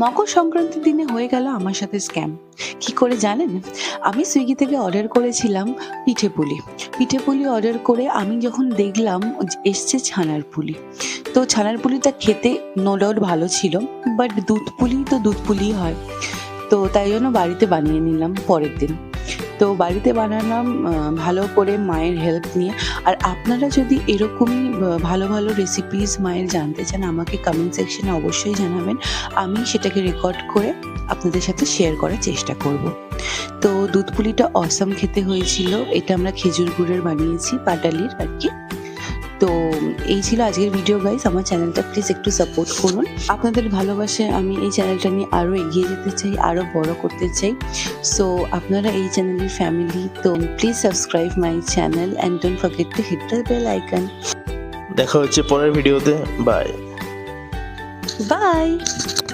মকর সংক্রান্তির দিনে হয়ে গেল আমার সাথে স্ক্যাম। কি করে জানেন? আমি সুইগি থেকে অর্ডার করেছিলাম পিঠে পুলি অর্ডার করে আমি যখন দেখলাম এসছে ছানার পুলি। তো ছানার পুলিটা খেতে নো ডাউট ভালো ছিল, বাট দুধ পুলি তো দুধ পুলিই হয়। তো তাই জন্য বাড়িতে বানিয়ে নিলাম পরের দিন। তো বাড়িতে বানালাম ভালো করে মায়ের হেল্প নিয়ে। আর আপনারা যদি এরকমই ভালো ভালো রেসিপিস মায়ের জানতে চান, আমাকে কমেন্ট সেকশনে অবশ্যই জানাবেন। আমি সেটাকে রেকর্ড করে আপনাদের সাথে শেয়ার করার চেষ্টা করব। তো দুধ পুলিটা অসাম খেতে হয়েছিল। এটা আমরা খেজুর গুড়ের বানিয়েছি, পাটালির আর কি। তো এই ছিল আজকের ভিডিও গাইস। আমার চ্যানেলটা প্লিজ একটু সাপোর্ট করুন। আপনাদের ভালোবাসায় আমি এই চ্যানেলটা নিয়ে আরও এগিয়ে যেতে চাই, আরও বড় করতে চাই। সো আপনারা এই চ্যানেলের ফ্যামিলি, তো please subscribe my channel and don't forget to hit the bell icon. দেখা হচ্ছে পরের ভিডিওতে। Bye by.